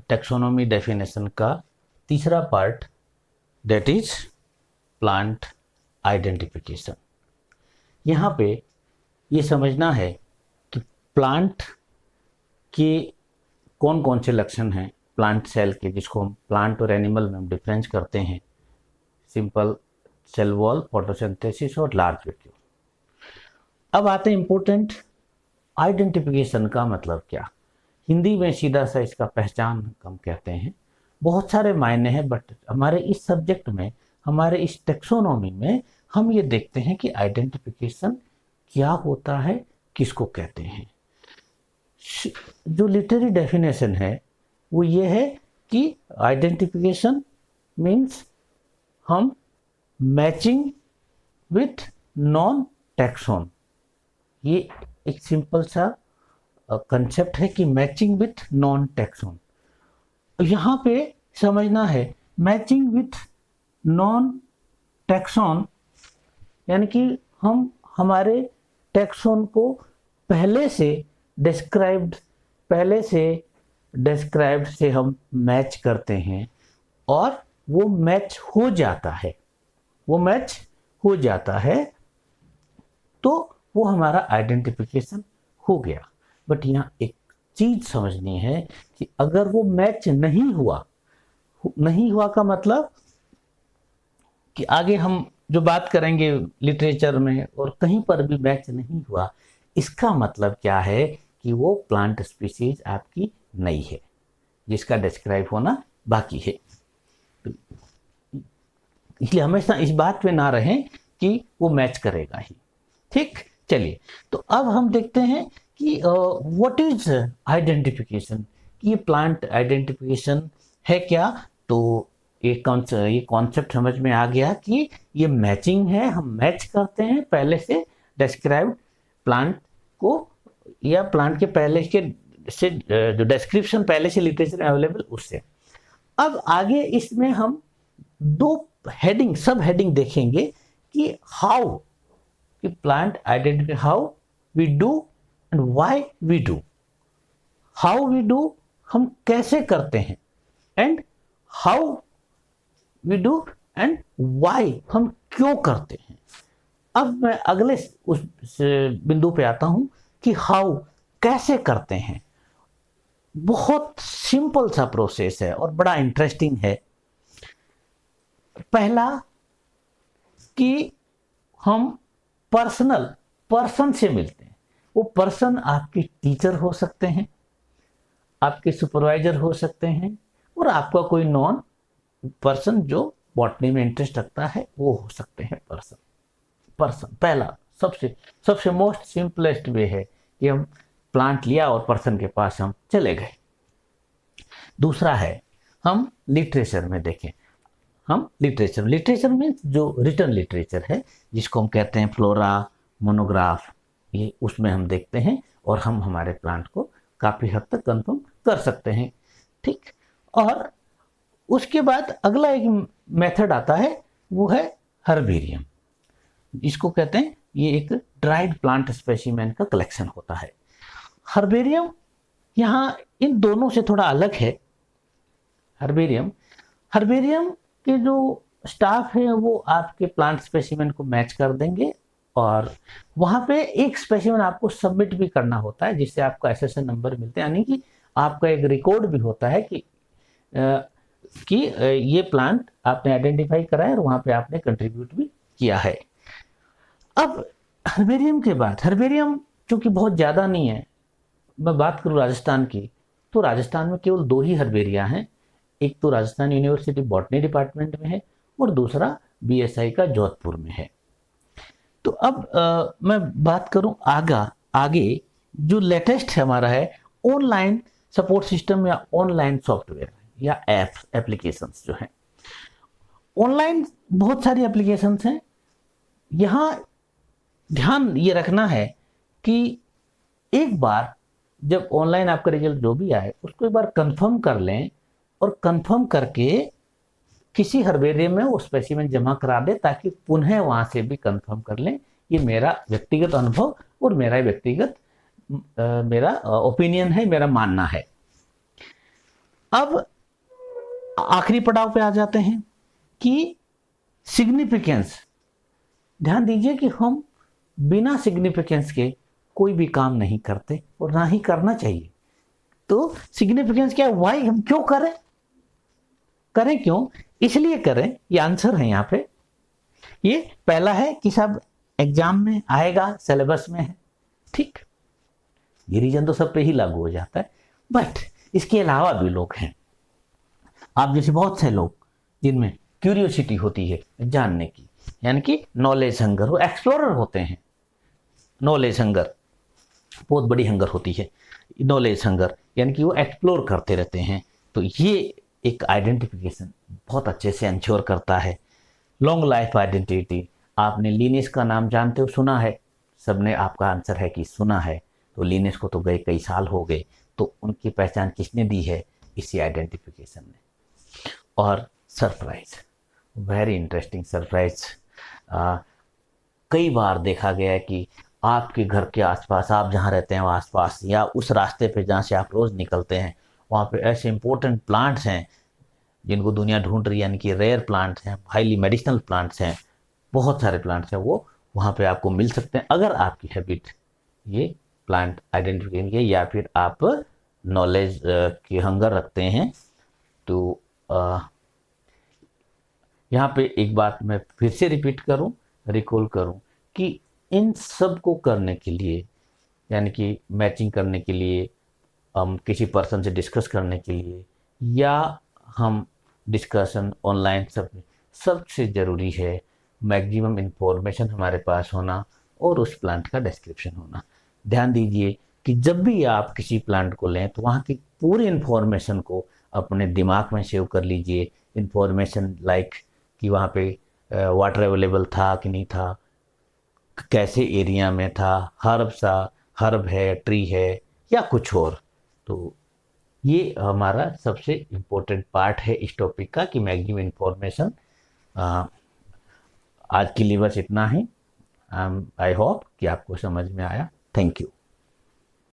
Taxonomy definition का तीसरा part, that is plant identification. यहाँ पे ये समझना है कि प्लांट के कौन कौन से लक्षण हैं प्लांट सेल के, जिसको हम प्लांट और एनिमल में हम डिफरेंस करते हैं, सिंपल सेल वॉल, फोटोसिंथेसिस और लार्ज वैक्यूल। अब आते हैं इंपॉर्टेंट, आइडेंटिफिकेशन का मतलब क्या। हिंदी में सीधा सा इसका पहचान हम कहते हैं, बहुत सारे मायने हैं, बट हमारे इस सब्जेक्ट में, हमारे इस टेक्सोनोमी में हम ये देखते हैं कि आइडेंटिफिकेशन क्या होता है, किसको कहते हैं। जो लिटरेरी डेफिनेशन है वो ये है कि आइडेंटिफिकेशन मीन्स हम मैचिंग विथ नॉन टैक्सोन। ये एक सिंपल सा कंसेप्ट है कि मैचिंग विथ नॉन टैक्सोन। यहाँ पे समझना है मैचिंग विथ नॉन टैक्सोन, यानी कि हम हमारे टैक्सोन को पहले से डिस्क्राइब्ड से हम मैच करते हैं और वो मैच हो जाता है, तो वो हमारा आइडेंटिफिकेशन हो गया। बट यहाँ एक चीज समझनी है कि अगर वो मैच नहीं हुआ का मतलब कि आगे हम जो बात करेंगे लिटरेचर में और कहीं पर भी मैच नहीं हुआ, इसका मतलब क्या है कि वो प्लांट स्पीसीज आपकी नई है, जिसका डिस्क्राइब होना बाकी है। इसलिए हमेशा इस बात पे ना रहें कि वो मैच करेगा ही। ठीक, चलिए तो अब हम देखते हैं कि व्हाट इज आइडेंटिफिकेशन, कि ये प्लांट आइडेंटिफिकेशन है क्या। तो ये कॉन्सेप्ट समझ में आ गया कि ये मैचिंग है, हम मैच करते हैं पहले से डिस्क्राइब्ड प्लांट को, या प्लांट के पहले के से जो डिस्क्रिप्शन पहले से लिटरेचर अवेलेबल उससे। अब आगे इसमें हम दो सब हेडिंग देखेंगे कि हाउ, कि plant identify, how we do and why we do. How we do, हम कैसे करते हैं, and how we do and why, हम क्यों करते हैं। अब मैं अगले उस बिंदु पे आता हूं कि हाउ, कैसे करते हैं। बहुत सिंपल सा प्रोसेस है और बड़ा इंटरेस्टिंग है। पहला कि हम पर्सन से मिलते हैं। वो पर्सन आपके टीचर हो सकते हैं, आपके सुपरवाइजर हो सकते हैं, और आपका कोई नॉन पर्सन जो बॉटनी में इंटरेस्ट रखता है वो हो सकते हैं पर्सन। पहला सबसे मोस्ट सिंपलेस्ट वे है कि हम प्लांट लिया और पर्सन के पास हम चले गए। दूसरा है हम लिटरेचर में देखें। हम लिटरेचर में जो रिटन लिटरेचर है, जिसको हम कहते हैं फ्लोरा, मोनोग्राफ, ये उसमें हम देखते हैं और हम हमारे प्लांट को काफ़ी हद तक कंफर्म कर सकते हैं। ठीक, और उसके बाद अगला एक मेथड आता है, वो है हर्बेरियम, जिसको कहते हैं, ये एक ड्राइड प्लांट स्पेसिमेन का कलेक्शन होता है। हर्बेरियम यहाँ इन दोनों से थोड़ा अलग है। हर्बेरियम के जो स्टाफ है वो आपके प्लांट स्पेसिमेन को मैच कर देंगे, और वहाँ पे एक स्पेसिमेन आपको सबमिट भी करना होता है, जिससे आपको एसएसएन नंबर मिलते हैं, यानी कि आपका एक रिकॉर्ड भी होता है कि ये प्लांट आपने आइडेंटिफाई करा है और वहाँ पे आपने कंट्रीब्यूट भी किया है। अब हर्बेरियम के बाद, हर्बेरियम चूंकि बहुत ज़्यादा नहीं है, मैं बात करूँ राजस्थान की, तो राजस्थान में केवल 2 ही हर्बेरिया हैं। एक तो राजस्थान यूनिवर्सिटी बॉटनी डिपार्टमेंट में है और दूसरा बीएसआई का जोधपुर में है। तो अब मैं बात करूं आगे जो लेटेस्ट है हमारा है ऑनलाइन सपोर्ट सिस्टम या ऑनलाइन सॉफ्टवेयर या एप्लीकेशंस जो हैं। ऑनलाइन बहुत सारी एप्लीकेशंस हैं। यहाँ ध्यान ये रखना है कि एक बार जब ऑनलाइन आपका रिजल्ट जो भी आए उसको एक बार कंफर्म कर लें, और कंफर्म करके किसी हर्बेरियम में वो स्पेसिमेन जमा करा दे, ताकि पुनः वहां से भी कंफर्म कर लें। ये मेरा व्यक्तिगत अनुभव और मेरा ओपिनियन है, मेरा मानना है। अब आखिरी पड़ाव पे आ जाते हैं कि सिग्निफिकेंस। ध्यान दीजिए कि हम बिना सिग्निफिकेंस के कोई भी काम नहीं करते और ना ही करना चाहिए। तो सिग्निफिकेंस क्या है, वाई, हम क्यों करें, करें क्यों, इसलिए करें, ये आंसर है यहाँ पे। ये पहला है कि सब एग्जाम में आएगा, सिलेबस में है, ठीक, ये रीजन तो सब पे ही लागू हो जाता है। बट इसके अलावा भी लोग हैं, आप जैसे बहुत से लोग जिनमें क्यूरियोसिटी होती है जानने की, यानी कि नॉलेज हंगर, वो एक्सप्लोरर होते हैं। नॉलेज हंगर बहुत बड़ी हंगर होती है, नॉलेज हंगर, यानी कि वो एक्सप्लोर करते रहते हैं। तो ये एक आइडेंटिफिकेशन बहुत अच्छे से इंश्योर करता है। लॉन्ग लाइफ आइडेंटिटी, आपने लिनियस का नाम जानते हो, सुना है, सबने, आपका आंसर है कि सुना है। तो लिनियस को तो गए कई साल हो गए, तो उनकी पहचान किसने दी है, इसी आइडेंटिफिकेशन ने। और सरप्राइज, वेरी इंटरेस्टिंग सरप्राइज। कई बार देखा गया है कि आपके घर के आसपास, आप जहाँ रहते हैं वो आसपास, या उस रास्ते पे जहाँ से आप रोज़ निकलते हैं, वहाँ पे ऐसे इंपॉर्टेंट प्लांट्स हैं जिनको दुनिया ढूंढ रही है, यानी कि रेयर प्लांट्स हैं, हाईली मेडिसिनल प्लांट्स हैं, बहुत सारे प्लांट्स हैं, वो वहाँ पे आपको मिल सकते हैं अगर आपकी हैबिट ये प्लांट आइडेंटिफिकेशन की, या फिर आप नॉलेज की हंगर रखते हैं। तो यहाँ पे एक बात मैं फिर से रिपीट करूँ, रिकॉल करूँ कि इन सब को करने के लिए, यानी कि मैचिंग करने के लिए, हम किसी पर्सन से डिस्कस करने के लिए, या हम डिस्कशन ऑनलाइन, सबसे ज़रूरी है मैक्सिमम इन्फॉर्मेशन हमारे पास होना और उस प्लांट का डिस्क्रिप्शन होना। ध्यान दीजिए कि जब भी आप किसी प्लांट को लें तो वहाँ की पूरी इन्फॉर्मेशन को अपने दिमाग में सेव कर लीजिए। इन्फॉर्मेशन लाइक कि वहाँ पे वाटर अवेलेबल था कि नहीं था, कैसे एरिया में था, हर्ब है, ट्री है, या कुछ और। तो ये हमारा सबसे इम्पोर्टेंट पार्ट है इस टॉपिक का कि मैक्सिमम इन्फॉर्मेशन। आज के लिए बस इतना ही। आई होप कि आपको समझ में आया। Thank you.